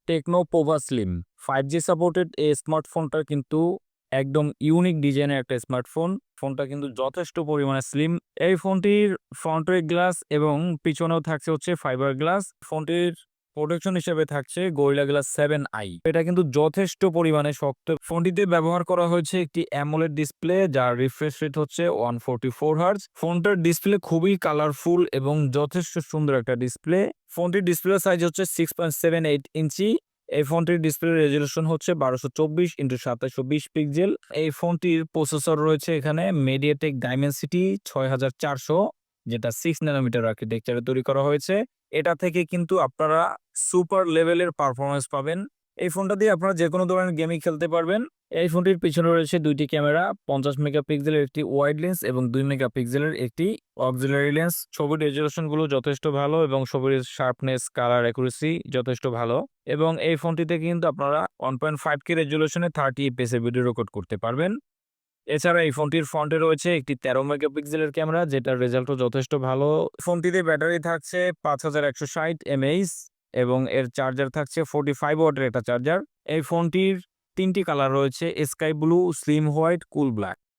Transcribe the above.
Techno Pova slim 5G supported এই স্মার্টফোনটা কিন্তু একদম ইউনিক ডিজাইনের একটা স্মার্টফোন। ফোনটা কিন্তু যথেষ্ট পরিমাণে স্লিম। এই ফোনটির ফ্রন্টের গ্লাস এবং পিছনেও থাকছে হচ্ছে ফাইবার গ্লাস। ফোনটির প্রোটেকশন হিসেবে থাকছে গরিলা গ্লাস 7i। এটা কিন্তু যথেষ্ট পরিমাণে শক্ত। ফোনটিতে ব্যবহার করা হয়েছে একটি অ্যামোলেড ডিসপ্লে যার রিফ্রেশ রেট হচ্ছে 144 হার্জ। ফোনটার ডিসপ্লে খুবই কালারফুল এবং যথেষ্ট সুন্দর একটা ডিসপ্লে। ফোনটির ডিসপ্লে সাইজ হচ্ছে 6.78 ইঞ্চি। এই ফোনটির ডিসপ্লে রেজলিউশন হচ্ছে 1224x2720 পিক্সেল। এই ফোনটির প্রসেসর রয়েছে এখানে মেডিয়াটেক ডাইমেনসিটি 6400, যেটা 6 ন্যানোমিটার আর্কিটেকচারে তৈরি করা হয়েছে। এটা থেকে কিন্তু আপনারা সুপার লেভেলের পারফরমেন্স পাবেন। এই ফোনটা দিয়ে আপনারা যে কোনো ধরনের গেমই খেলতে পারবেন। এই ফোনটির পিছনে রয়েছে দুইটি ক্যামেরা, 50 মেগাপিক্সেলের একটি ওয়াইড লেন্স এবং 2 মেগাপিক্সেলের একটি অক্সিলারি লেন্স। ছবির রেজলিউশন গুলো যথেষ্ট ভালো এবং ছবির শার্পনেস, কালার অ্যাকুরেসি যথেষ্ট ভালো। এবং এই ফোনটিতে কিন্তু আপনারা 1.5K রেজলিউশনে 30 fps এর ভিডিও রেকর্ড করতে পারবেন। এছাড়া এই ফোনটির ফ্রন্টে রয়েছে একটি 13 মেগাপিক্সেলের ক্যামেরা, যেটার রেজাল্টও যথেষ্ট ভালো। ফোনটিতে ব্যাটারি থাকছে 5160 mAh এবং এর চার্জার থাকছে 45 ওয়াটের একটা চার্জার। এই ফোনটির তিনটি কালার রয়েছে: স্কাই ব্লু, স্লিম হোয়াইট, কুল ব্ল্যাক।